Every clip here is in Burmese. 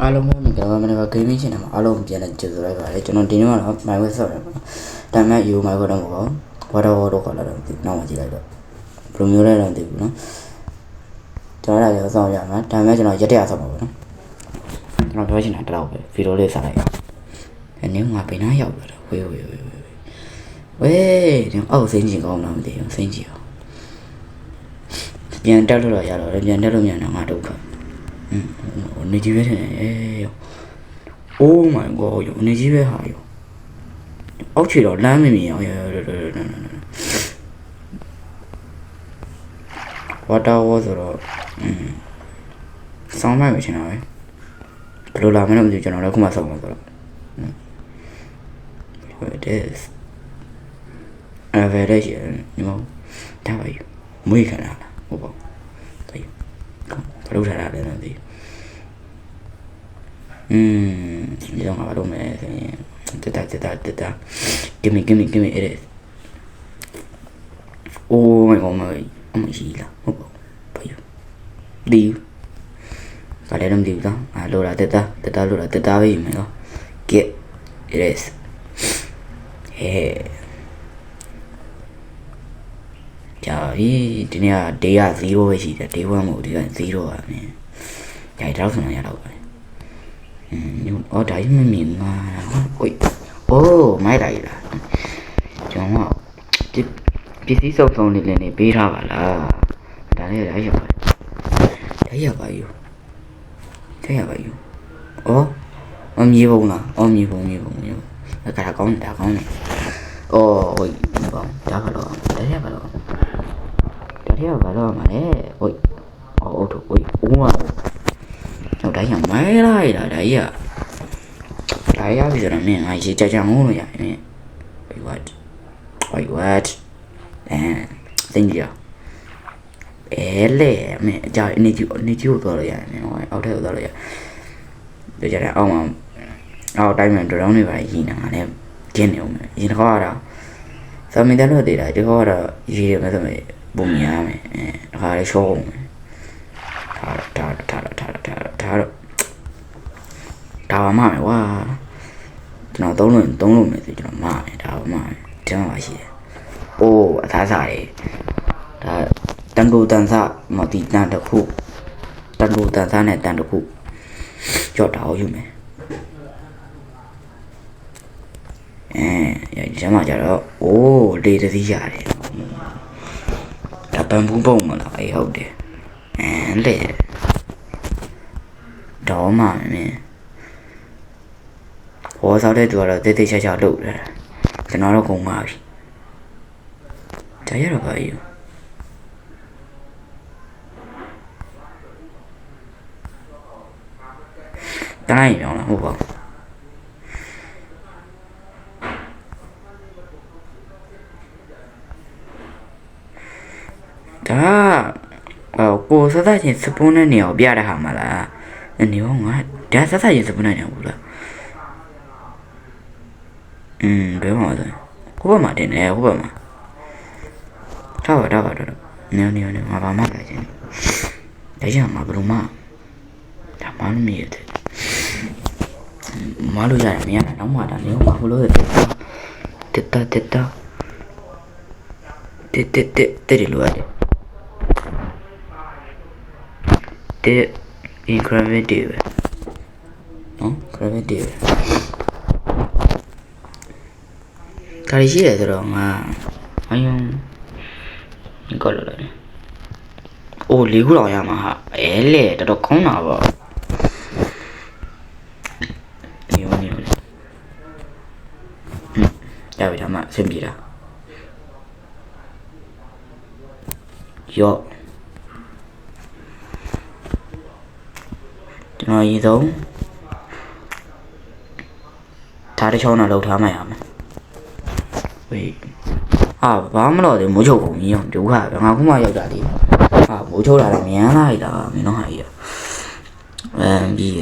အားလုံးပဲမင်္ဂလာပါမနေ့က gaming channel မှာအားလုံးပြန်လည်ကြိုဆိုလိုက်ပါတယ်ကျွန်တော်ဒီနေ့ကတော့ my web ဆော့ရပါဒါပေမဲ့ you my web တော့မဟုတ်ဘူး water wall တော့ခေါ်လာတော့ဒီနောက်မှကြည့်လိုက်တော့ဘယ်လိုမျိုးလဲတော့မသိဘူးနော်ကျွန်တော်လည်းဆော့ရမှာဒါပေမဲ့ကျွန်တော်ရက်တရဆော့မှာပေါ့နော်ကျွန်တော်ပြောချင်တာတလောက်ပဲဗီဒီယိုလေးစလိုက်အောင်ဒီနေ့ငါဘယ်နှရောက်လာတော့ဝေးဒီအောက်စိမ့်ချင်ကောင်းလားမသိဘူးစိမ့်ချင်အောင်ပြန်တက်လို့တော့ရတော့ပြန်တက်လို့မြန်တော့ငါဒုက္ခနေကြီးပဲထင်တယ်Oh my god ရောနေကြီးပဲဟာရောအောက်ခြေတော့လမ်းမမြင်အောင်ရwater wall ဆိုတော့ဆောင်းမိုက်ပဲရှင်တော့ဘယ်လိုလာမလဲမသိဘူးကျွန်တော်လည်းခုမှဆောင်းမှာဆိုတော့it is အဲ့ဒါလည်းရှင်ဒီမှာဒါပါယူမွေးခဏလားဟုတ်ပါဘူးဘယ်လိုထားတာလဲမသိဘူးဒီတော့ငါဘာလုပ်မလဲဆိုရင်တက် give me it is oh my god အမရှိလားဟုတ်ပါဘာယူဒီဘာလဲတော့မသိဘူးလားလိုတာတက်လိုတာတက်ပဲယူမယ်နော် get it is hey ကြာပြီဒီနေ့က day က0ပဲရှိတယ် day 1မဟုတ်ဒီက0ပါမင်းကြာတော့ဆိုတော့ရတော့ပါ哦，这也没明啊，喂，哦，买来了，讲话，这必须手上的人别他吧啦，但是这下吧有，哦，我迷糊了，那给他讲呢，哦，喂，那个，这下吧了嘛嘞，喂，哦，喂，我。我这样买来了，这样比较难，还是家乡话呀？what？真的？嘞，没，家你就做了呀？我这做了呀？就这样，我嘛，我带门做让你玩一呢，那见了没？一那个啦，咱们在那地啦，这个啦，一个什么不明啊没？还是说。ဒါပါမှမယ်ကွာကျွန်တော်သုံးလို့မယ်ဆိုကျွန်တော်မှမယ်ဒါပါမှမယ်ကျွန်တော်ပါရှိတယ်။အိုးအသားစားတယ်ဒါတန်တိုတန်စားမတိတန်တစ်ခုတန်တိုတန်စားနဲ့တန်တစ်ခုကြော့တာကိုယူမယ်။ဒီကျမကြတော့အိုးလေတသီးရတယ်ဒါပန်ဘူးပုံမလားအေးဟုတ်တယ်လေတော့မှမင်းဘောစားတဲ့သူကတော့တိတ်ချာလုပ်တယ်ကျွန်တော်တော့ကုန်ပါပြီဒါရတော့ပါယူတိုင်းရောလားဟုတ်ပါဒါကိုစသချင်းစပွန်းတဲ့နေရာကိုပြရတဲ့ဟာမလားနေရောငါဒါစသချင်းစပွန်းတဲ့နေရာဘူးလားဘယ်မှာလဲကိုဘမှာတင်နေဟိုဘမှာထားပါနေငါဘာမှလာချင်းဒါကြောင့်ငါဘယ်လိုမှဒါမှမရတဲ့မလို့ရတယ်မရတော့မှဒါနေရောငါဘလို့တက်လို့ရတယ်incrementive နော် incrementive ဒါရှိတယ်ဆိုတော့ငါအယုံကောလို့ရတယ်အိုး၄ခုလောက်ရမှာဟာလေတော်တော်ကောင်းတာပေါ့နေရောဒါပဲဒါမှအဆင်ပြေတာရော့ကျွန်တော်ရေဆုံးဒါတစ်ချောင်းတော့လောက်ထားမှရမယ်ဝေးဘာမလို့လဲမိုးချုပ်ကုန်ကြီးအောင်ဒုက္ခပဲငါခုမှရောက်တာဒီမိုးချုပ်လာတယ်မြန်လာတာမင်းတို့ဟာကြီးပြီး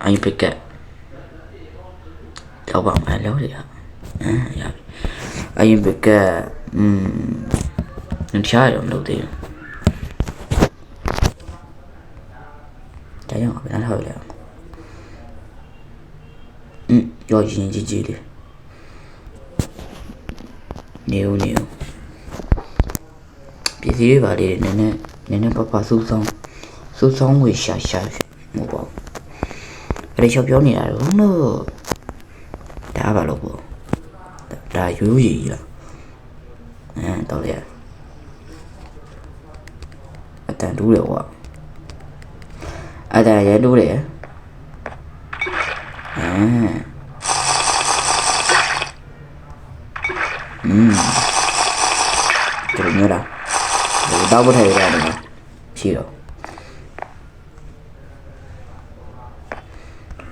အိုင်ပကက်တော့ပါမယ်လို့ရရအိုင်ပကက်တခြားရောမလုပ်သေးဘူး ဒါကြောင့်ဘယ်နှထောက်လဲရောရင်ကြီးကြီးလေးနေဦးပစ္စည်းတွေပါလေနည်းနည်းပစူးဆောင်းဝေရှာမဟုတ်ပါဘူးအဲ့ဒီချက်ပြောနေတာတော့ဒါပါလို့ပေါ့ဒါရိုးရည်လားတော့လေအတန်တူးတယ်ကွာအတန်ရဲတူးတယ်ဒီလိုမျိုးလားဒီတော့ဘယ်ထဲရတယ်လဲရှိတော့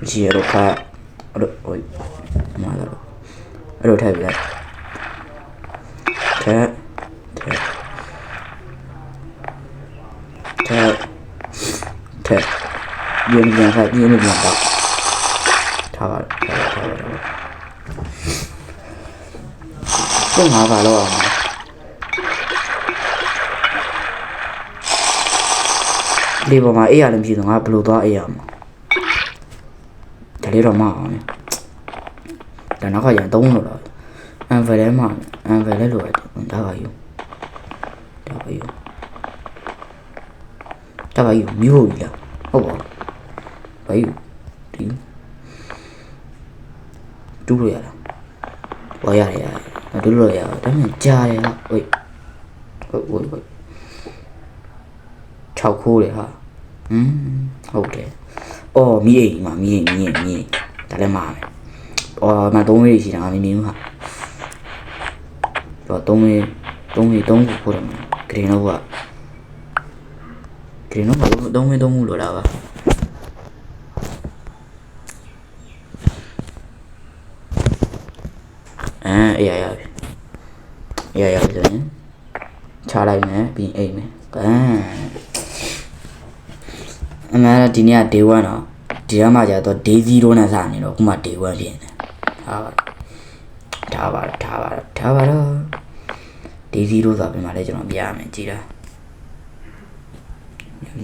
ရှိရတော့ခါအဲ့လိုဟိုမှာတော့အဲ့လိုထည့်ပြလိုက်ထည့်ရင်းပြန်တော့ထားပါတော့ငါပါတော့အောင်ဒီပေါ်မှာအေးရလည်းမရှိတော့ငါဘယ်လိုသွားအေးရမှာဒါလေးတော့မအောင်လေဒါနောက်ကရန်3လို့တော့အန်ဗယ်လဲမှာအန်ဗယ်လဲလို့ဒါပါယူမျိုးကြီးလားဟုတ်ပါဘာယူဒီတူးလို့ရလားဝါရတယ်တူးလို့ရဒါမှကြားတယ်ဟာဝေး6ခိုးတယ်ဟာဟုတ်တယ်အော်မီးအိမ်မှာမီးဒါလည်းမှာပဲအော်မ3ဝေးရှိတာမမြင်ဘူးဟာတော့3ဝေးခိုးတယ်မှာဂရင်တော့က3ဝေးလို့လားပါအေးရဆိုရင်ချလိုက်မယ်ပြီးအိမ်မယ်အမှန်ဒီနေ့က day 1တော့ဒီကမှကြာတော့ day 0နဲ့စနေတော့ခုမှ day 1ဖြစ်နေထားပါတော့ day 0ဆိုတာပြန်มาလဲကျွန်တော်ပြရမယ်ကြည်လား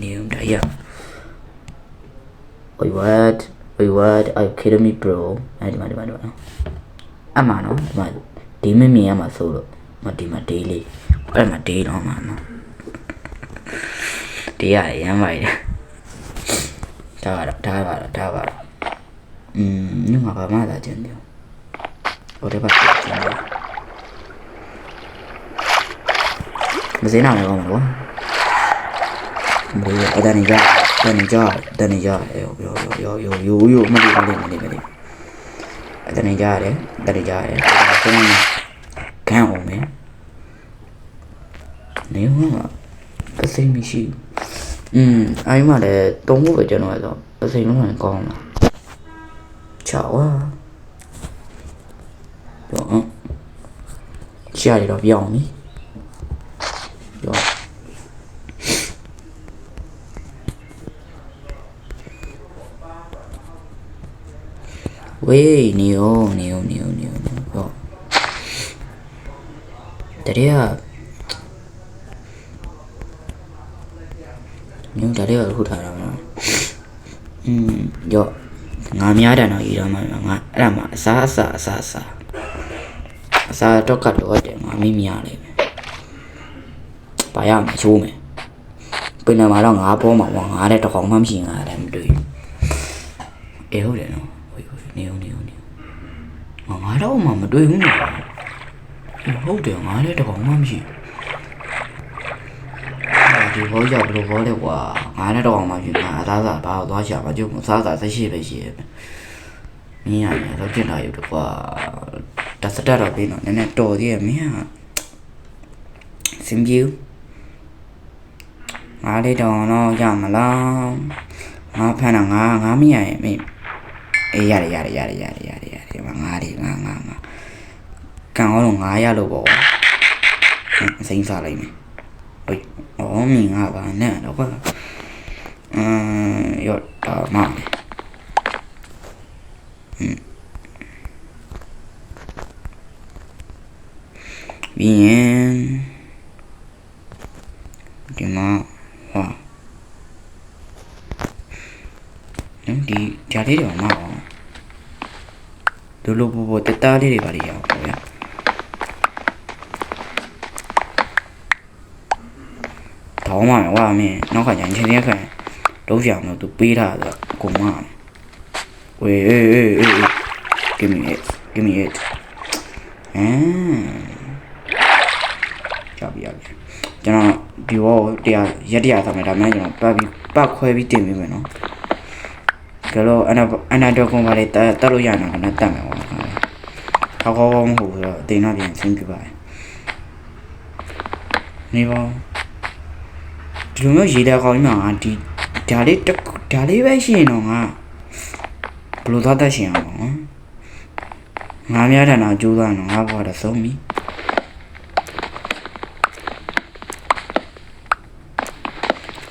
နေဦးဒါရ Wait what I kidding me bro ဒီမှာအမှန်နော်ဒီမှာဒီမမြင်ရမှာဆိုလို့ဒီမှာ day လေးအဲ့မှာ day တော့မှာနော်ဒီရရမ်းပါလေဒါပါညငါဘာမှလာခြင်းတယ်ဟိုတပတ်ခြင်းတယ်မစင်းနာမယ်ကောမလို့ဘယ်အတန်ကြာရောမလေးအတန်ကြာတယ်ဆုံးမကန်းအောင်မယ်နေမှာပစိမ့်မရှိအဲ့မှာလည်း3ခုပဲကျွန်တော်ဆိုပစိမ့်လုံးကောင်းလားချောဝါတော့ရှားရတော့ပြောင်းပြီတော့ဝေးနေတော့တရေကမျိုးဒါလေးကထုတ်ထားတာမလားရောငါများတယ်နော်ဤတော့မှငါအဲ့ဒါမှအစားတော့ကတော့တယ်ငါမိမရလိမ့်မယ်ဘာရမချိုးမယ်ပင်နေမှာတော့ငါပေါ်မှာငါတဲ့တကောင်မှမရှိငါလည်းမတွေ့အေးဟုတ်တယ်နော်ဝေးနေငါတော့မှမတွေ့ဘူးနော်ဟုတ်တယ်ငါလည်းတကောင်မှမရှိဒီဘောကြောက်ဘလို့ဘောလဲကွာငါနဲ့တော့အောင်မှဖြစ်ငါအသားစားဘာလို့သွားရှာမကြုံစားစားဆက်ရှိပဲရှိရမယ်မင်းရတယ်တော့ကျင်လာရုပ်တော့ကွာတစတတော့ပြီးတော့နည်းနည်းတော်သေးရမင်းကစင်ပြေငါလေးတော့ရမလားငါဖမ်းတာငါမရရင်မင်းအေးရတယ်ငါလေးငါကန်အောင်ငါရလို့ပေါ့စိမ့်စားလိုက်မယ်哦，明啊吧，那的话，要打嘛的，bien，对吗？哇， နော်ဒီဂျာလေးတွေမှာအောင်ဒလိုပူပူတတားလေးတွေပါလေရအောင်ဗျာထောင်းမှာဝါမင်းနောက်ခါကျရင်ချင်းချင်းခံလုံးပြအောင်လို့သူပေးထားတာကိုမဝေးgive me it ကြောက်ပြကျွန်တော်ဒီဘောတရားရက်တရားဆောင်မယ်ဒါမှမဟုတ်ကျွန်တော်ပတ်ခွဲပြီးတင်ပေးမယ်နော်ကဲတော့အနာတော့ကွန်ပါလေတက်လို့ရအောင်ကနတက်မယ်ဟောခေါက်ခေါက်မဟုတ်ဘူးတော့တင်တော့ပြင်ဆင်းပြပါတယ်နေပါဒီလိုမျိုးရေးတဲ့ခေါင်းကြီးမှာဒီဒါလေးပဲရှိရင်တော့ငါဘလို့သွားတတ်ရှင်အောင်ငါများတယ်နော်ကြိုးစားနော်ငါဘောတော့ဆုံးပြီ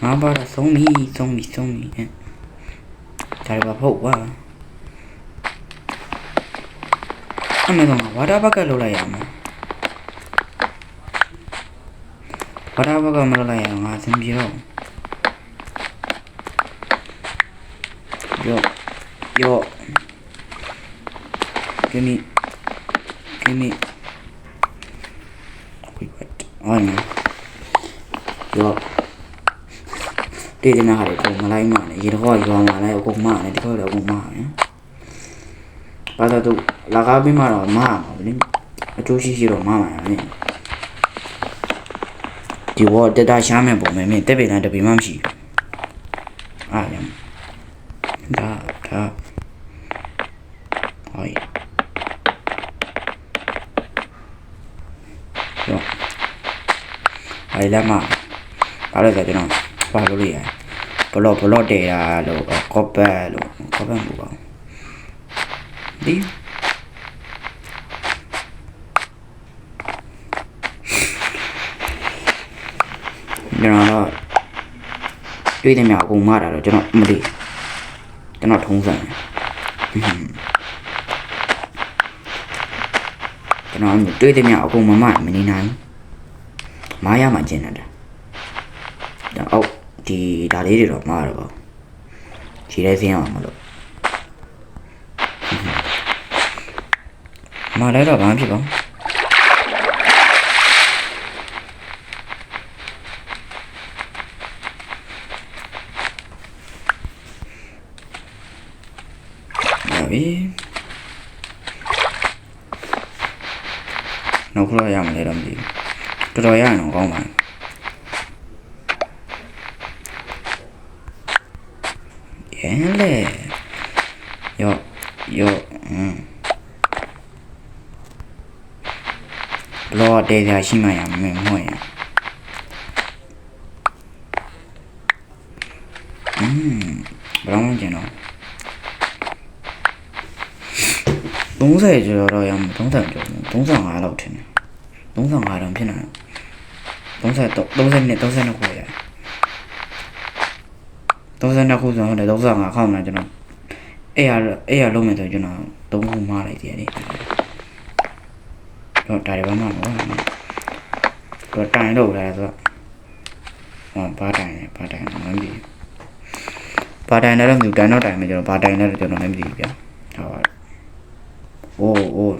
ငါဘောတော့ဆုံးပြီဒါလည်းဘာဖို့ကွာအမေကဝါတာဘက်ကလောက်လိုက်ရမယ်ဝါတာဘက်ကမလောက်လိုက်ရငါစင်ပြေတော့yo give me wait on yo တည်နေရတယ်ကိုမလိုက်မှလည်းရေတော့ရွာမှာလည်းကိုမလည်းဒီတော့လည်းကိုမနော်ဘာသာတော့လာကားပြီးမှတော့မမှာလေအကျိုးရှိတော့မမှာလေဒီဘောတက်တာရှားမယ်ပုံမယ်မင်းတက်ပေလားတပေမှမရှိဘူးအားရဒါဟိုရောအိုင်လာမဘာလို့လဲကျွန်တော်ဘာလို့လဲဘလော့တေးရလို့ကော့ပတ်မူပါဒီကျွန်တော်တွေ့တယ်များအကုန်မှားတာတော့ကျွန်တော်မသိကျွန်တော်ထုံးစံကျွန်တော်တွေ့တယ်များအကုန်မနေနိုင်မားရမှကျင်တယ်အော်ဒီဒါလေးတွေတော့မှားတော့ခြေထဲဆင်းအောင်မလို့မှားလဲတော့ဘာဖြစ်ပါနောက်ခလာရမယ်တော့မသိဘူးတော်တော်ရရင်တော့ကောင်းပါရဲလေယောဘလော့တေးရရှိမှရမယ်မဟုတ်ရင်ဘယ်တော့ကျင်တော့30ကျော်တော့ရမှာ30ကျော်35လောက်ထင်တယ်35တော့ဖြစ်နေတယ်32ခုရ32ခုဆိုတော့35ခေါက်မှကျွန်တော်အဲ့ရလုံးမယ်ဆိုကျွန်တော်3ခုမှားလိုက်တယ်လေတော့ဒါတွေဘာမှမဟုတ်ဘူးတော့တိုင်လို့လာဆိုတော့ဘာတိုင်မသိဘာတိုင်လည်းမသိဘူးတိုင်တော့တိုင်မယ်ကျွန်တော်ဘာတိုင်လည်းကျွန်တော်လည်းမသိဘူးဗျာဟုတ်ပါအိုး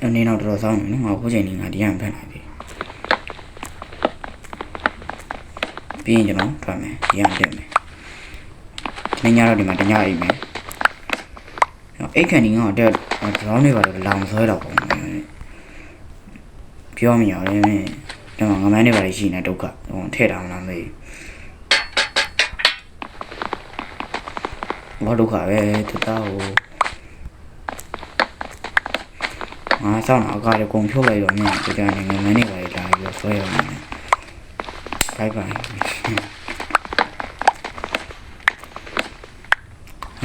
အနေတော့တော်ဆောင်နေနော်ငါခုချိန်နေငါဒီရန်ဖက်လိုက်ပြီပြီးရင်ကျွန်တော်ဖတ်မယ်ဒီရန်တက်မယ်ဒီညတော့ဒီမှာတညအိမ်မယ်အိတ်ခန့်ကြီးငါတော့ဒရောင်းနေပါတော့လောင်ဆွဲတော့ပုံပြောမရလေမင်းတော့ငမန်းနေပါလိရှိနေဒုက္ခဟိုထည့်တာမလားမေးဘာဒုက္ခပဲတသားဟိုငါစောင့်တော့အကားကိုဖြုတ်လိုက်တော့မြင်ဒီတိုင်းငမန်းနေပါလိလာပြီးဆွဲရမယ်ဘိုင်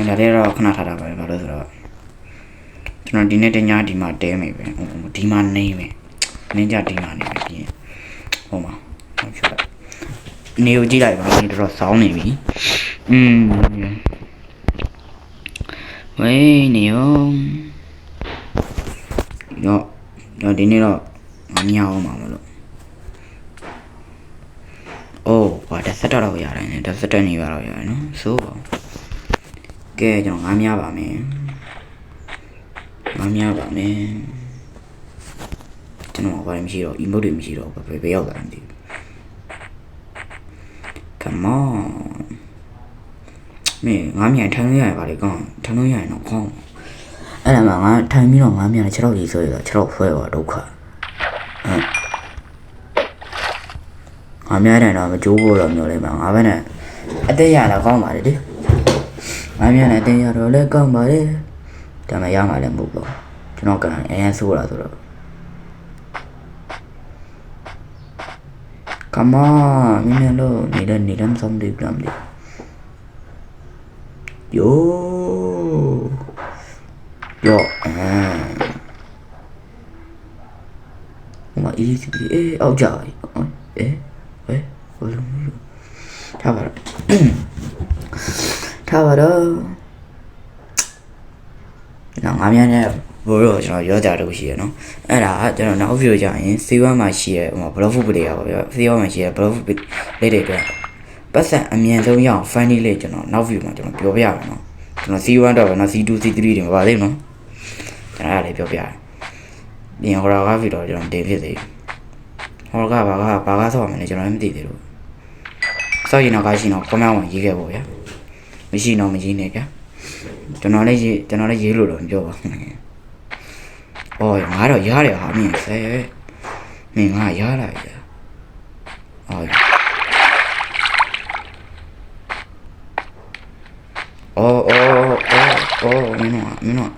ဒါလေးတော့ခဏထားတာပဲဘာလို့ဆိုတော့ကျွန်တော်ဒီနေ့တညဒီမှာတဲမယ်ပဲဒီမှာနေမယ်နင်းကြဒီမှာနေမယ်ပြီးရင်ဟိုမှာဟုတ်ချလိုက်နေကိုကြည့်လိုက်ပါနေတော့စောင်းနေပြီဝေးနေရောဒီနေ့တော့ညအောင်ပါမလို့ ဆက်တော့ရတယ်နဲ့ဒါဆက်တက်နေပါတော့ရတယ်နော်ဆိုတော့ကဲကျွန်တော်ငါးများပါမယ်ကျွန်တော်ဘာမှမရှိတော့ emote တွေမရှိတော့ဘယ်ရောက်လာမသိဘူး come on မင်းငါးမြန်ထိုင်လို့ရပါလေကောင်းထိုင်လို့ရရင်တော့ကောင်းအဲ့ဒါမှငါထိုင်ပြီးတော့ငါးမြန်6တော့ကြီးဆိုရတော့6တော့ဆွဲတော့ဒုက္ခငါများတယ်တော့မကြိုးဖို့တော့မျိုးလေးပါငါပဲနဲ့အသေးရတော့ကောင်းပါလေငါများနဲ့အသေးရတော့လည်းကောင်းပါလေဒါမှရမှာလည်းမဟုတ်ပါကျွန်တော်ကအရင်ဆိုးတာဆိုတော့ come on မင်းတို့နေတယ်ဆုံးတယ်ပြန်လေyo ဟိုမှာ easy အောက်ကြပါဘယ်လိုမျိုးထားပါတော့ငါများနဲ့ဘိုးတော့ကျွန်တော်ရောကြတော့ရှိရနော်အဲ့ဒါကျွန်တော်နောက်ဗီဒီယိုကြရင် C1 မှာရှိရဲဟို block foot လေးရပါဗျာ C1 မှာရှိရဲ block foot လေးတွေအတွက်ပတ်စံအမြန်ဆုံးရအောင် funny လေးကျွန်တော်နောက်ဗီဒီယိုမှာကျွန်တော်ပြောပြရမယ်နော်ကျွန်တော် C1 တော့ပဲနော် C2 C3 တွေမပါသေးဘူးနော်ကျွန်တော်အဲ့ဒါလေးပြောပြရတယ်ပြင်ဟော်ရာကဗီဒီယိုကျွန်တော်တင်ဖြစ်သေးဟော်ရာကဘာကဆောက်ရမလဲကျွန်တော်လည်းမသိသေးဘူးဆောက်ရင်တော့ကရှိတော့ comment ဝင်ရေးခဲ့ပေါ့ဗျာမရှိတော့မရေးနဲ့ဗျာကျွန်တော်လည်းရေးလို့တော့မပြောပါဘူး။အော်ငါတော့ရတယ်ဟာမင်းဆဲမင်းငါရလိုက်ရ။အော်မင်းတို့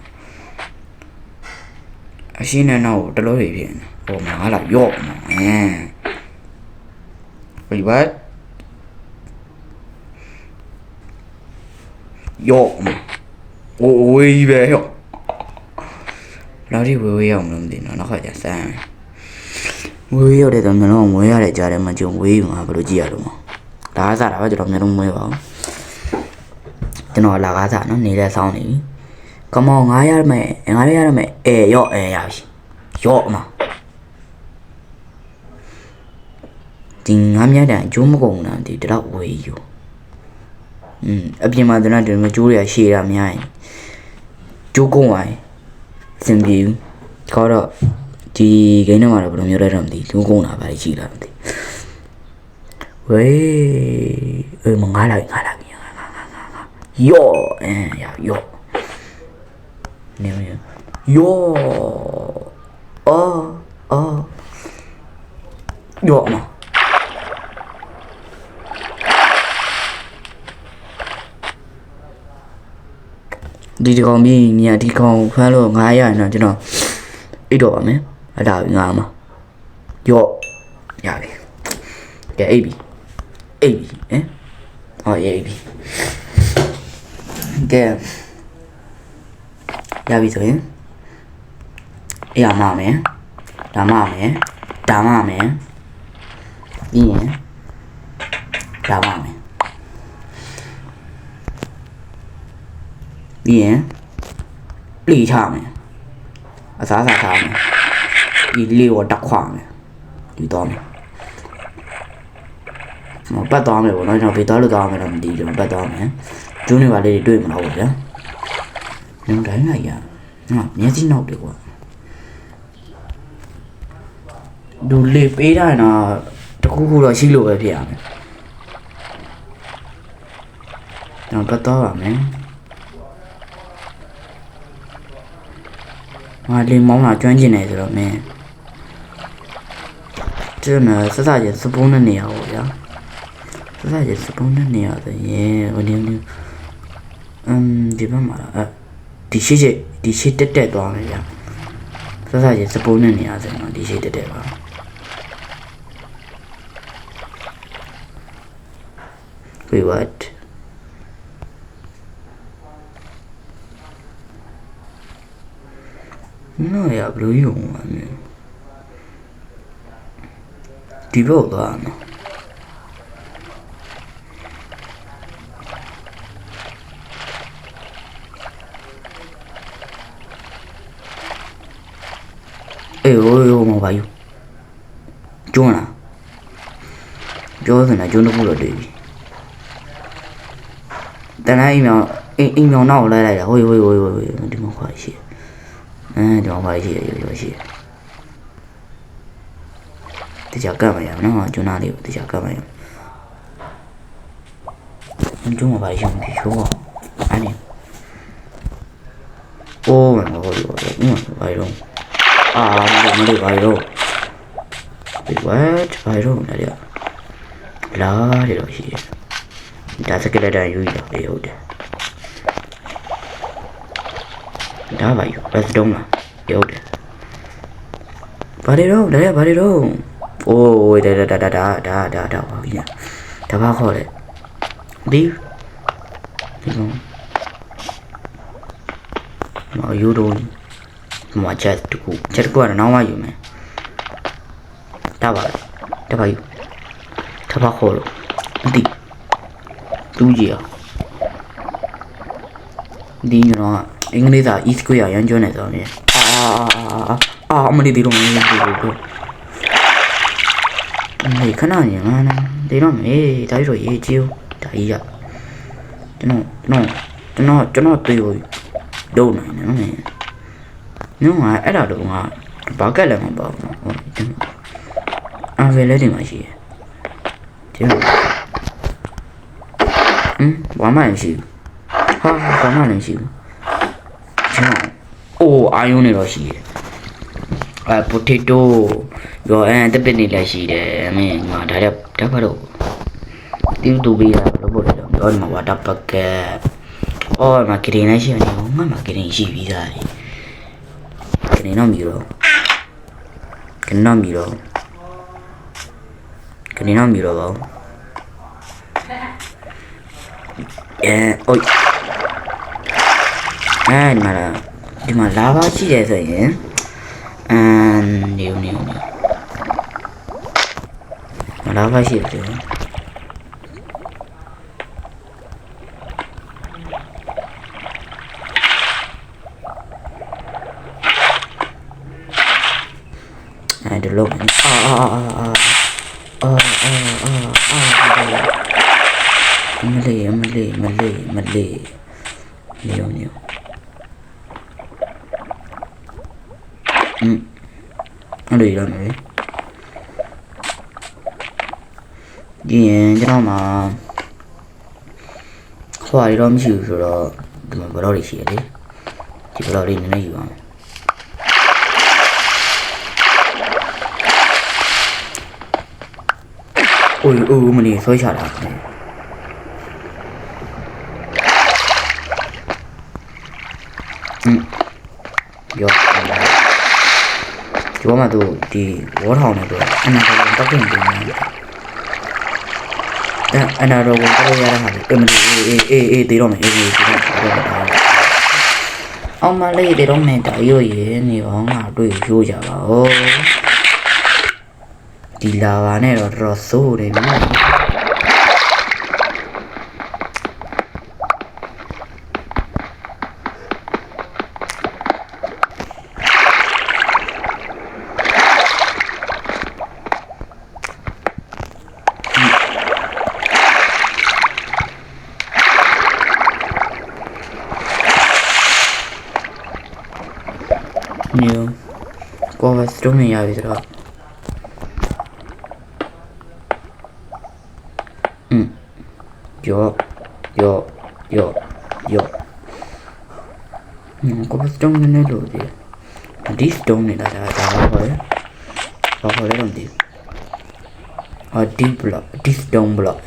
အရှင်းနဲ့တော့တလို့တွေဖြစ်နေ။ဟိုငါလာရော့နော်။Wait what? ရော့โอ้ยပဲဟောလောက်ဒီဝေးရောက်မလို့မသိတော့နောက်ခါကျစမ်းဝေးရောက်တဲ့တော့မျိုးလုံးမွေးရတဲ့ကြားထဲမှာကြုံဝေးမှာဘယ်လိုကြည့်ရလို့မဒါကစားတာပဲကျွန်တော်မျိုးလုံးမွေးပါဘူးကျွန်တော်လာကားစားနော်နေတဲ့ဆောင်းနေပြီကမောင်9ရမယ်ရော့ရပြီရော့မှာဒီငါးမြတ်တန်အကျိုးမကုန်တာဒီတော့ဝေးယူအပြင်မှာတော့ဒီမှာကျိုးတွေကရှည်တာများရင်ကျိုးကုန်သွားရင်အဆင်ပြေဘူးခေါ်တော့ဒီဂိမ်းထဲမှာတော့ဘယ်လိုမျိုးလဲတော့မသိကျိုးကုန်တာပါရှိလားမသိဝေးမငါလာယောယောနေယောယောမဒီကောင်ပြီးညာဒီကောင်ဖမ်းလို့900ရနော်ကျွန်တော်အိတ်တော့ပါမယ်အဲ့ဒါငါမှာရော့ရတယ်ကဲအိတ်ပြီဟောအိတ်ပြီကဲရပြီဆိုရင်အေးရမှာမယ်ဒါမှမယ်ပြီးရင်ဒါမှမယ်ပြီးရင်လှီချမယ်အစားစားထားမယ်ဒီလေးကိုတက်ခွာမယ်ဒီတော့မယ်ပတ်သွားမယ်ပေါ့နော်ကျွန်တော်ဘေးသွားလို့သွားမယ်တော့မသိဘူးကျွန်တော်ပတ်သွားမယ်ကျိုးနေပါလေးတွေတွေ့မလားပေါ့ဗျာညတိုင်းလိုက်ရမျက်စိနောက်တယ်ကွာဒူလေးပေးတာတော့တခုခုတော့ရှိလို့ပဲဖြစ်ရမယ်ကျွန်တော်ပတ်သွားပါမယ်ငါလေးမောင်းလာကျွမ်းကျင်နေဆိုတော့မင်းကျွန်တော်စစချင်းစပုံးနဲ့နေရပါဗျာစစချင်းစပုံးနဲ့နေရဆိုရင်ဟိုဒီဘက်မှာဒီရှိတက်သွားမယ်ဗျာစစချင်းစပုံးနဲ့နေရဆိုရင်ဒီရှိတက်ပါWait what No, ya, pero yo, mami. Tipo, no. Mo vai. Jona. ပြောစင်တာကျုံးတစ်ခုတော့တွေ့ပြီတန်းလိုက်အိမ်မြောင်နောက်လိုက်တာဟိုဒီမှာခွာရှိဒီမှာခွာရှိရရှိတခြားကပ်မရဘူးနော်ကျွန်းသားလေးကိုတခြားကပ်မရဘူးကျွန်းမှာပါရှိမှဖြစ်ရောအဲ့ဒီအိုးမဟုတ်ဘူးဘာလို့မလို့ဘာလို့what ဘာလို့လဲလာတယ်တော့ရှိတယ်ဒါစကလက်တန်ယူရတာဟုတ်တယ်ဒါပါယူဘတ်တုံးလားဟုတ်တယ်ဘာတွေတော့အိုးဒါဘာကြီးဒါဘာခေါ်လဲဒီကောင်မယူတော့မချက်တကူကတော့နောက်မှယူမယ်ဒါပါယူဒါဘာခေါ်လို့ဒီတူးကြီးဒီနော်အင်္ဂလိပ်စာ east ကိုရရမ်းကျွန်းနေဆိုတော့အမလေးဒီလိုမင်းဒီလိုမေခဏညငါနာဒီတော့မေဒါကြီးတော့ရေးကြည့်ဒါကြီးရကျွန်တော်တွေ့လို့လုံးနိုင်တယ်နော်ညငါအဲ့ဒါတော့ငါဘာကက်လည်းမပေါ့နော်အဝယ်လေးဒီမှာရှိတယ်ဒီဘာမှမရှိဘူးဘာမှမရှိဘူးကျွန်တော်အာယုံနေတော့ရှိတယ်potato ရောတက်ပစ်နေလည်းရှိတယ်အမေငါဒါဘာလို့တီးတူပေးတာလို့ပို့တယ်တော့ဒီမှာ water bucket မကရင်လည်းရှိနေတော့မကရင်ရှိပြီးသားတယ်ကရင်တော့မီတော့ပါအိုးဒီမှာလာပါရှိတယ်ဆိုရင်နေလာပါရှိတယ်ဒီလိုမလေးနေအဲ့လိုရမယ်ဒီရင်ကျွန်တော်မှာခွာရတော့မရှိဘူးဆိုတော့ဒီမှာဘလော့တွေရှိရလေဒီဘလော့လေးနည်းနည်းယူအောင်အိုးမနေဆွဲချတာရောကျော်မတို့ဒီဝေါ်ထောင်နေတော့အနာတော်တောက်ပြင်နေတယ်အနာတော်ကိုတောက်ရတာဟာအမလီအေးတေတော့မယ်အေးအောင်မလေးတေတော့မယ်တာရို့ရနေအောင်ငါတွေ့ရိုးကြပါဦးဒီလာပါနဲ့တော့တော်ဆိုးတယ်ဗျာnew ကိုယ်စတုံးနေရပြီဆိုတော့yo como stone ne lo de this stone ne da ho le don di deep block this stone block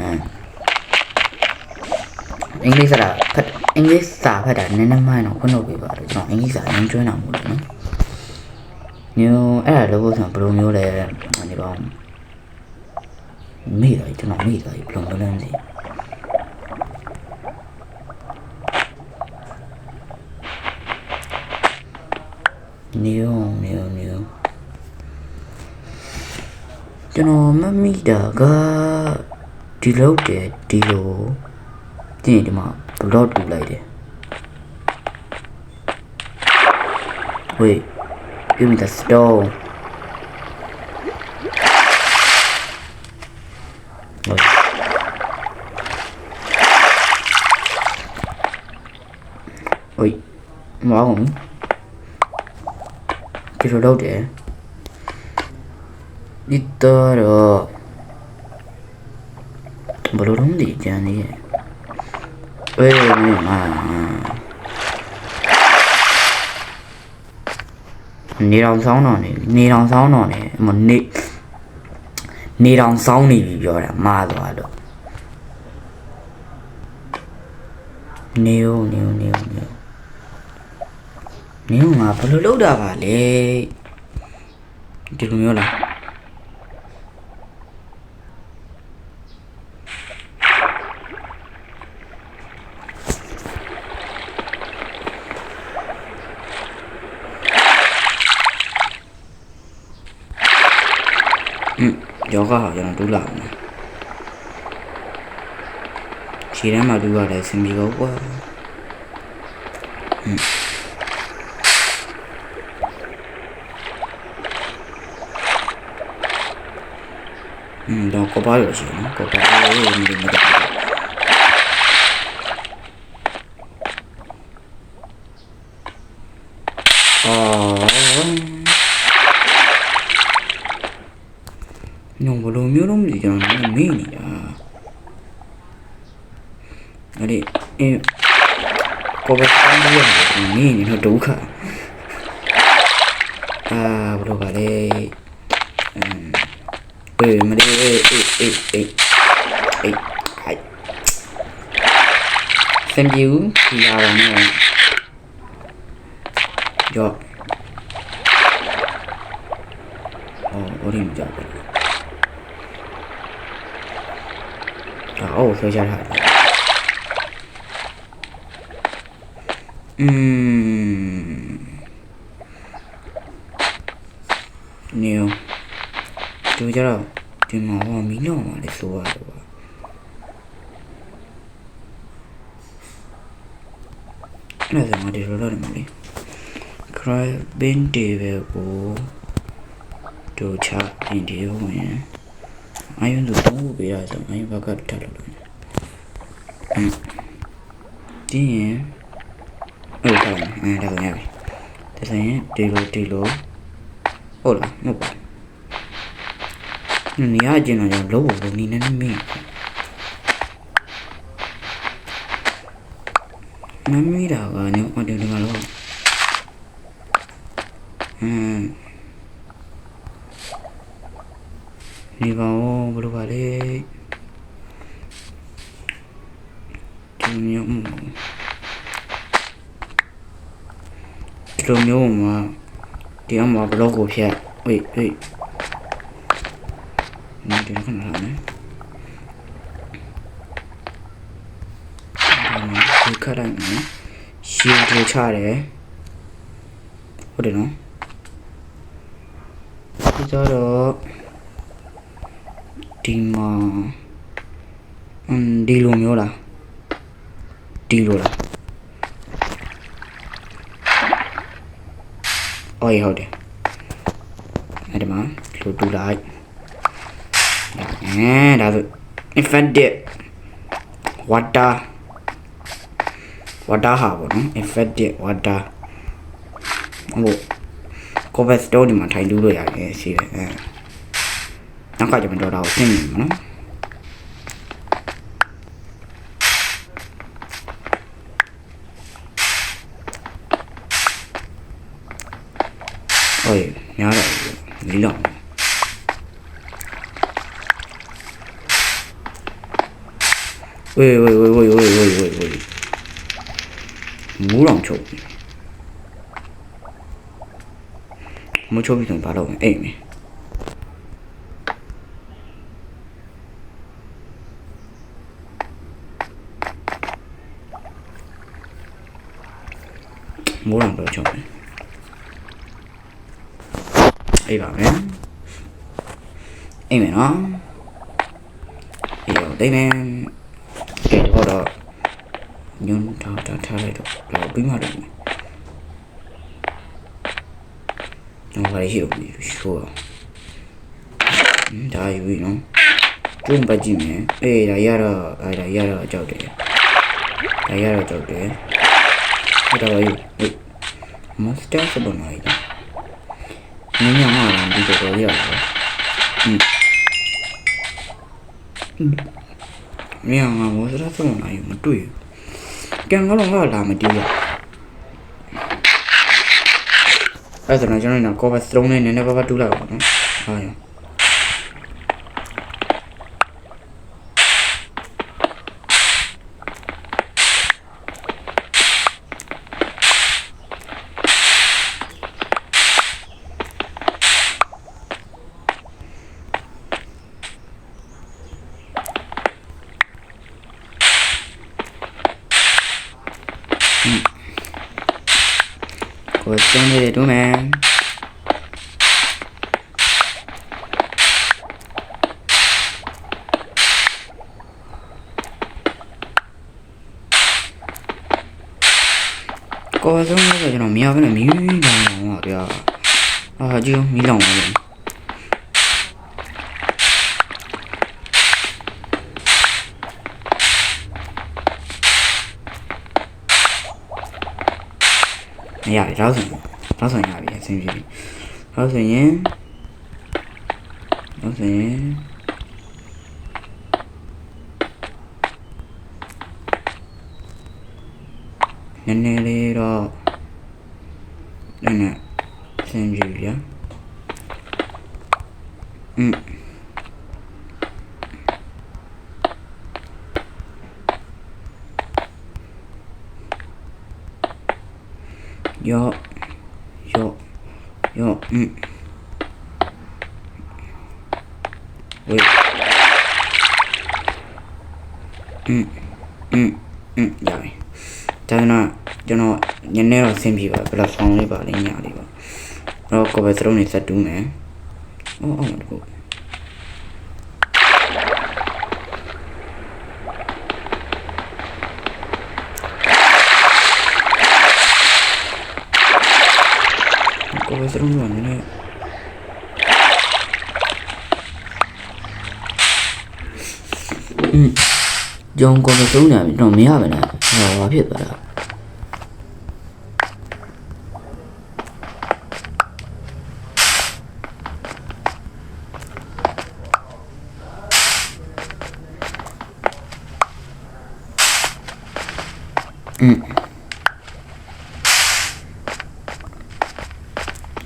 English စာဖတ်တာနည်းနည်းမှန်းတော့ခွင့်လုပ်ပေးပါတော့ကျွန်တော် English စာရင်းကျွမ်းတာမို့လို့နော်မျိုးအဲ့ဒါလို့ဆိုဘယ်လိုမျိုးလဲဒီတော့မိတာကျွန်တော်မိတာဘယ်လိုလဲမသိnew ကျွန်တော်မမိတာကဒီလောက်တယ်ဒီလိုဒီမှာ block တူလိုက်တယ် wait give me the stone ôi máu không cái rồi đâu để đi tơ rồi bảo đâu đúng gì cha này ê mà ni đồng sáu nó này mà ni đồng sáu này rồi là ma rồi được nhiều nếu mà phải lúc đó vào để chứ không nhớ là gió có hỏi cho nó đủ lợn chỉ đã mà đưa vào đây xem gì gấu quá đâu có bao giờ nó có bao giờ mình được nhưng mà đồ miếu lắm gì cho nó mì nhỉ ở đây em có cái con điên mì nhỉ nó đủ cả đồ vào đây mà đi xem dưới thì nào là này rồi ở đây mình chọn khơi ra hạt nhiều chưa cho đâu thì máu mà miếng nào mà để xua là gì mà để rồi mà đi coi bên đi về của đồ chả thì đi đâu mà ai muốn dùng tống bị ra rồi ai vào cái thật rồi tí nhé thôi đâu rồi nha thế này đi lối ôi là một nia chỉ là lâu rồi ni nên mi đâu nếu mà được mà lâu đi vào bữa vào đây trông mà thì ông vào logo phía uiนี่เดี๋ยวขนาดนั้นคือขนาดนั้นชิวดูชาเลยโอเคเนาะที่จะรอဒီမှာဒီလိုမျိုးလားဒီလိုလားအော်ဟုတ်တယ်အဲ့ဒီမှာလိုတူလိုက်ဒါဆို effective water ဟာပေါ့နော် effective water ဟို cover store ဒီမှာထိုင်တူးလို့ရတယ်ရှိတယ်နောက်ကကျမတော်တာကိုသိနေမှာနော်ôi nhớ rồi lý luận ôi mũ lòng chụp mũ chụp thì bắt đầu êm này mũ lòng đồ chụp này đây vào đấy em mày nó hiểu đây nè để đó đó nhưng thao lại được là bí mật được không phải hiểu gì sure đây vì nó ကျွန်းပတ်ကြည့်မယ်အေးဒါရတော့ကြောက်တယ်ဒါရတော့ကြောက်တယ်အဲ့တော့ဟေးမစတာစပေါ်နိုင်တယ်နင်းရမှာလားဒီတော့ရအောင်မင်းကမစတာစပေါ်နိုင်မတွေ့ကန်ကတော့ငါလာမတီးရအဲ့ဒါကျွန်တော်ကောဘစလုံးနဲ့နည်းနည်းပါးပါးတူးလိုက်ပါနော်ဟာရကိုစမ်းနေတူမယ်ကိုယ်ဆုံးလို့ကျွန်တော်မရဘဲနဲ့မီးလောင်ပါဗျာအာကြည့်မီးလောင်ပါလေမရပြီတော့ဆိုရပြီအဆင်ပြေပြီတော့ဆိုရင်နည်းနည်းလေးတော့နည်းနည်းဆင်ပြေဗျာရောဝေးရပြီဒါနဲ့ကျွန်တော်ညနေတော့ဆင်ပြေပါဘယ်လောက်ဆောင်းလေးပါလိမ့်ညာလေးပါတော့ကိုပဲစလုံးနေဆက်တူးမယ်အော်တကူကိုပဲစလုံးတော့နည်းနည်းကြောင်ကိုပဲစလုံးနေပြီတော့မရပါနဲ့ဘာဖြစ်သွားတာ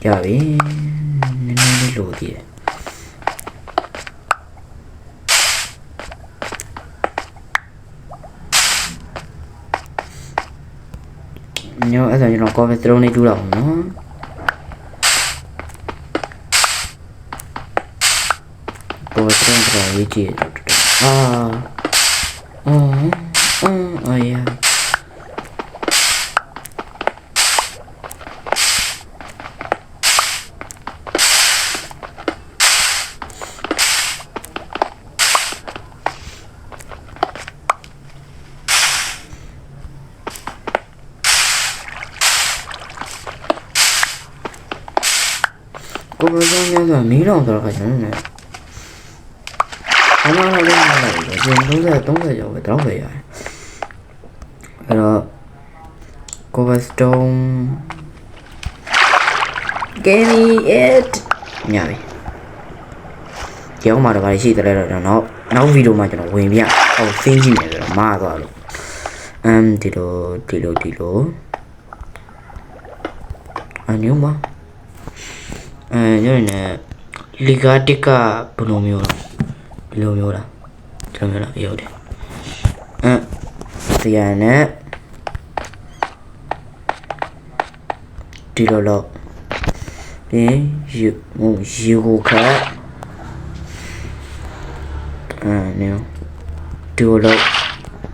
ရပြီနည်းနည်းလေးလိုသေးတယ်ညောအဲ့ဒါကျွန်တော်ကော်ဖီစလုံးလေးတူးတော့နော်ကော်ဖီစလုံးတော့ရေးကြည့်အာယာကိုယ်ကများဆိုမီးလောင်တော့ခါကျနေတယ်။အမှန်တော့လည်းမဟုတ်ဘူး။ကျွန်တော်30ကျော်ပဲတောင်းပဲရတယ်။အဲ့တော့ cobblestone give me it ညာပြီ။ကျောင်းမှာတော့ဘာရှိတယ်လဲတော့နောက်ဗီဒီယိုမှာကျွန်တော်ဝင်ပြ။ဟိုဆင်းကြည့်မယ်ဆိုတော့မားသွားလို့ဒီလိုအနည်းမှာညနေလီဂါတစ်ကဘယ်လိုမျိုးလဲဒီလိုမျိုးလားကျွန်တော်လည်းရောက်တယ်တရားနဲ့ဒီလိုလို့ပြီးယူကိုခါနေဒီလိုလို့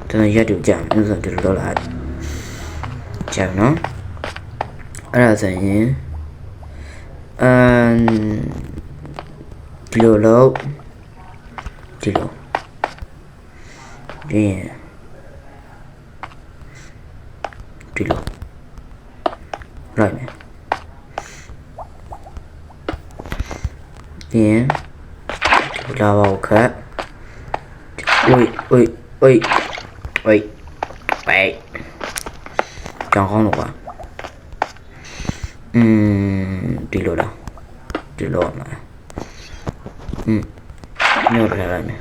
ကျွန်တော်ရက်တူကြမယ်အဲ့ဒါဒီလိုလို့လားကြမ်းနော်အဲ့ဒါဆိုရင်ဒီလိုလို့ဒီလိုright မယ်ပြီးရင်လာပါခက်喂，讲好了吧？对了啦，对了嘛，没有来没？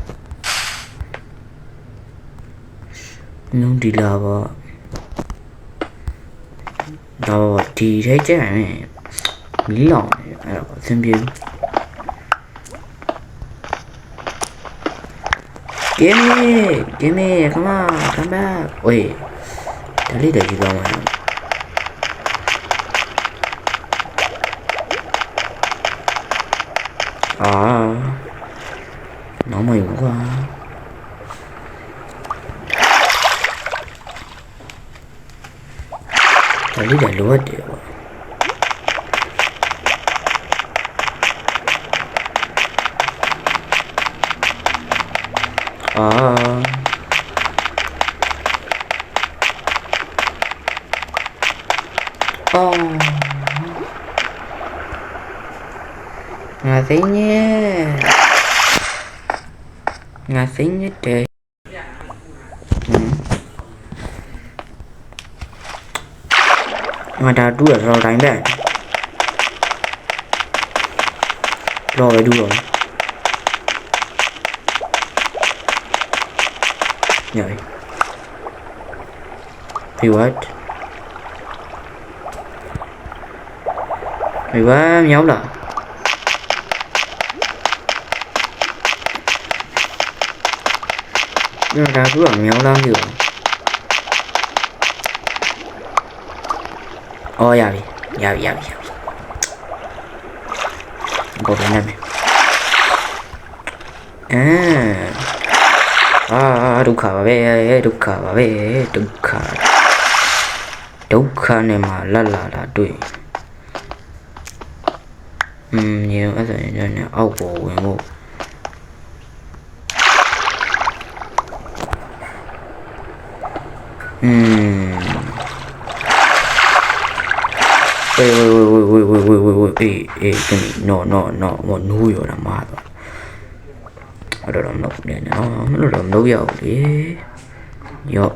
弄对了吧？တော့ဒီထဲကျန်ရင်မီးလောင်နေအဲ့တော့အဆင်ပြေဘူး Give me come on come back ဝေးဒါလေးတည်းကြီးကောင်းမှာနောက်မှယူကွာဒါလေးတည်းလိုအပ်တယ်ကွာငါစိမ့်တယ်ငါဒါတူရတော့တိုင်းပဲတော့ပဲတူတော့ညော်ဒီ what ဒီဘာမြောက်လားဒါကူကမြောင်းလားမသိဘူးအော်ရပြီဘောပြန်နေမယ်ဒုက္ခပါပဲဒုက္ခနဲ့မှလတ်လာတာတွေ့ညေအဲ့ဒါညနေအောက်ပေါ်ဝင်ဖို့wait, no, no, you're a mother. I don't know, no, yo. Yeah.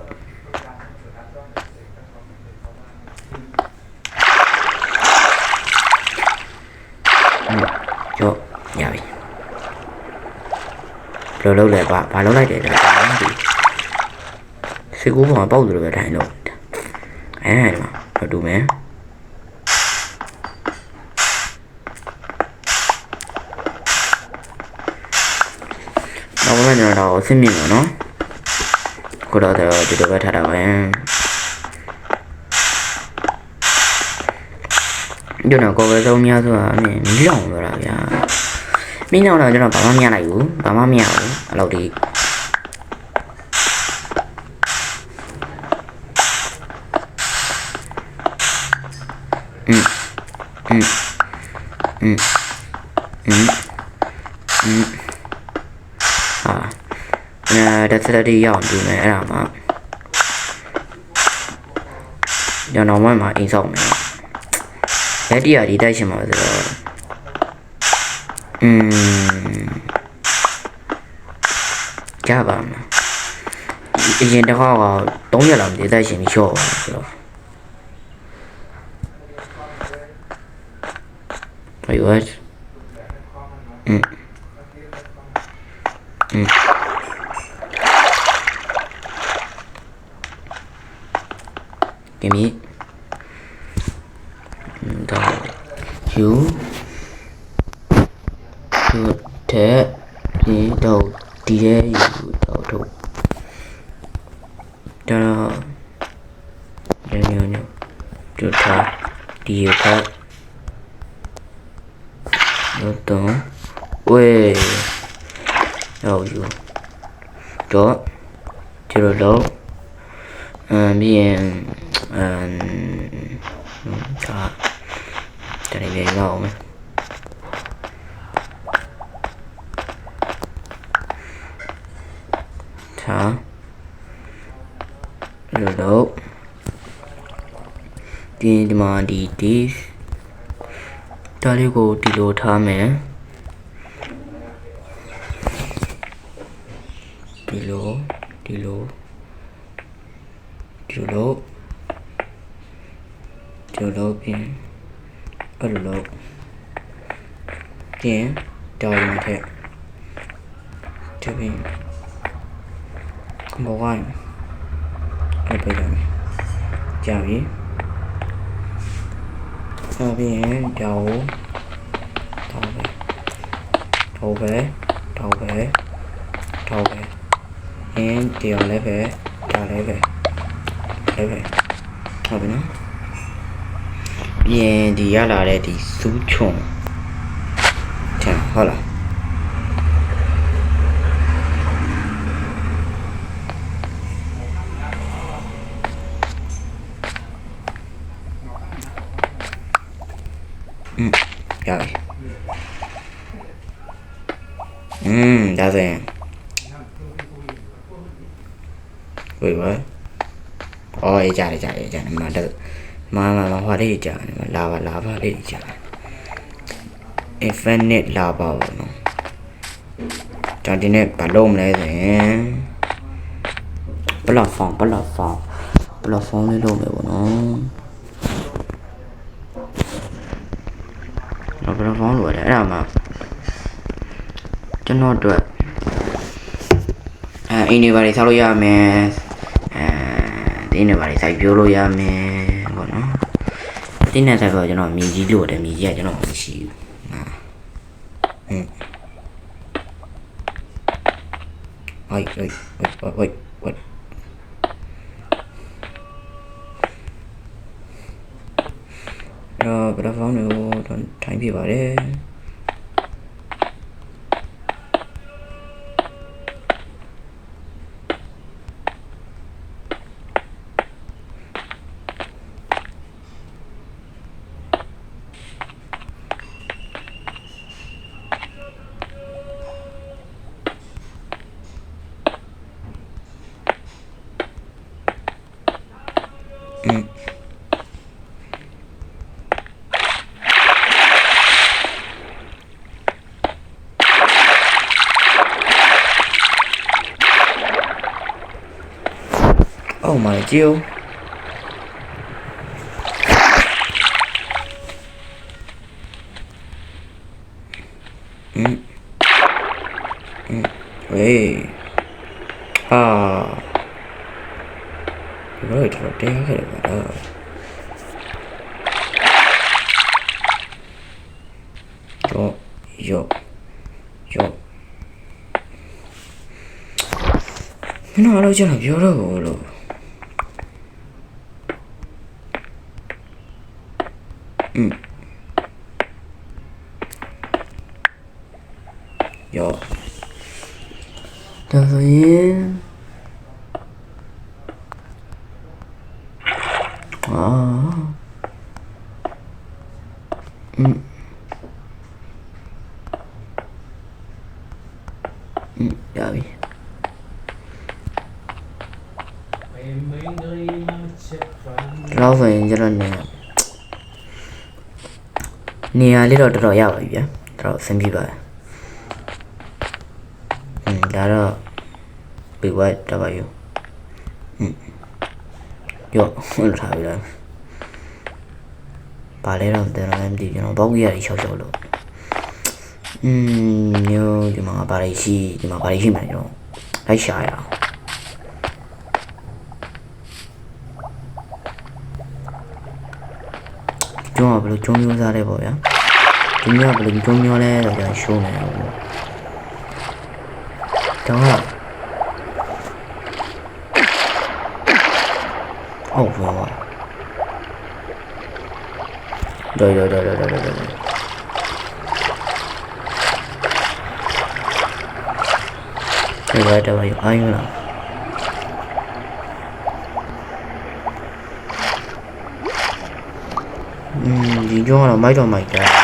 Lâu lại bà lâu lại để là gì? Sẽ cố vào bao giờ về đại lộ. Mà, đủ mấy? Đâu có nào đâu xin mình nó. Cô đó thì được thật đâu em. Điều nào có cái dâu mèo thôi à, mình lỏng rồi là kìa. Mình nào là cho nó bảo mèo này bảo mèo lâu đi. Đã sẽ đi dọn từ này làm á cho nó mới mà in rộng này cái đi ở đi đây xem mà rồi chắc bạn ý kiến đó có đúng như làm gì đây xem show rồi phải what Give me you thể đi đầu đi đầu thủ cho nó nhiều cho thà đi khác nó tổng ui đầu dù chó chưa đâu bien cho này về ngầu mà thả rồi đó đi mà đi ta đi cô đi đồ thả mẹ ဒီလိုပြင်အဲ့လိုပြင်တော်ရင်ထက်တပင်းဘောဝိုင်းအဲ့ပြတယ်ကြာပြီနောက်ပြီးရင်ကြောက်ထောက်ပဲအင်းတရားလည်းပဲဒါလည်းပဲဟုတ်ပြီနော်ပြင်ဒီရလာတဲ့ဒီစူးချုံချမ်းဟုတ်လားရပြီဒါဆိုရင်ဝေးပါအော်အေးကြတယ်မဟွာလေးကြာတယ်လာပါလေးကြာ infinite လာပါဘောနော်ဒါဒီနေ့ဘာလုပ်မလဲဆိုရင်ပလက်ဖောင်းလေးလုပ်မယ်ပေါ့နော်ပလက်ဖောင်းလို့ရတယ်အဲ့ဒါမှကျွန်တော်တို့အင်းနေပါလေဆောက်လို့ရမယ်ဒီနေပါလေစိုက်ပြိုးလို့ရမယ်ပေါ့နော်ဒီနေ့စိုက်တော့ကျွန်တော်မြေကြီးလို့တယ်မြေကြီးကကျွန်တော်မရှိဘူးဝိုက်ပလက်ဖောင်းတွေကိုထိုင်ပြပါတယ်Oh my Jill. Hey. Rồi thật đéo cái được đó. Yo. Nó đâu cho làm vô đó rồi. Yo. Rồi. Rồi. Lâu rồi cho nên nè little rồi ya vậy rồi xem gì vậy đã rồi bị quay trở vào vô nó thải rồi bà lấy rồi từ em thì nó bóc ra đi sâu luôn như thì mà bà lấy gì mà nó lấy sai à chúng ta phải chung nhau ra đây rồi á chúng ta phải chung nhau đây rồi để show này đó wow rồi đâu vậy anh là gì cho là mấy đồ mày cả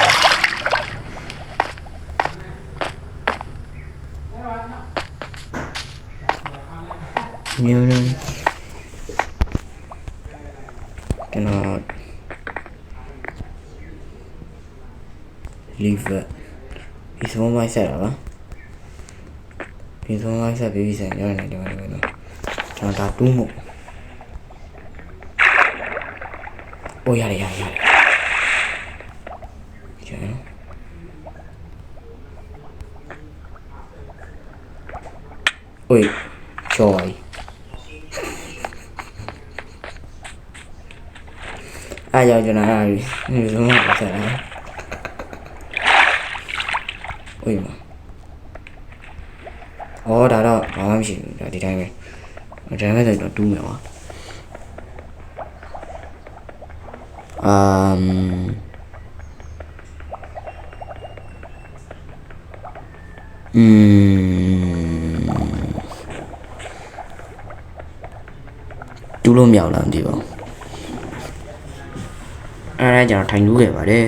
nhiều nữa cái nó leave it is one my set đó ပြင်ဆုံးလိုက်ဆက်ပြီးဆိုင်ရနေတယ်ကျွန်တော်ဒါတူးမို့โอ้ရတယ်ကျွန်တော်โอ้ยချော်ပါအားကြောင့်ကျွန်တော်အားဒီဆုံးလိုက်ဆက်လာโอ้ยဒါတော့ဘာမှမရှိဘူးဒါဒီတိုင်းပဲဒါမဲ့ဆိုတော့တူးမယ်ကွာတူးလို့မရလားမသိပါဘူးအဲ့ဒါကျွန်တော်ထိုင်တူးခဲ့ပါတယ်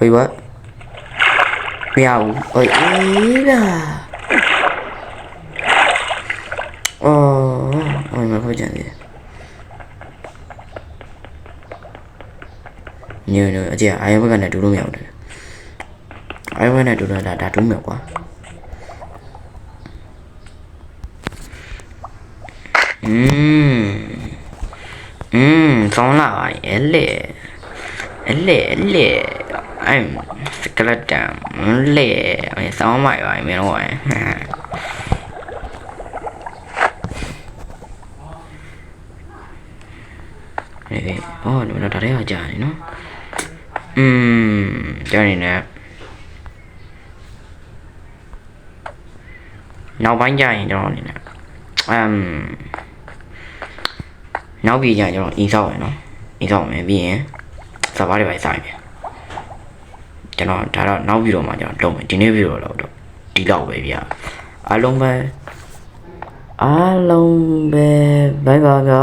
wait what မရဘူးအေးလားမဟုတ်ကြတယ်ညအကြည့်အာရုံဘက်ကနေတူလို့မရဘူးအာရုံဘက်နဲ့တူတော့ဒါတူးမယ်ကွာဆောင်းလာပါရဲ့လေI'm skeleton လေဆောင်းမိုက်ပါမင်းတို့ဒီမှာဒါတွေကကြာနေနော်ကြာနေတယ်နောက်ပိုင်းကြာရင်ကျွန်တော်အနေနဲ့နောက်ပြီးကြာကျွန်တော်အင်းဆောက်ရယ်နော်အင်းဆောက်မယ်ပြီးရင်စပါးတွေပဲစားရပြန်ကျွန်တော်ဒါတော့နောက်ပြီးတော့မှကျွန်တော်လုပ်မယ်ဒီနေ့ပြီးတော့ဒီလောက်ပဲဗျာအားလုံးပဲဘိုင်ပါဗျာ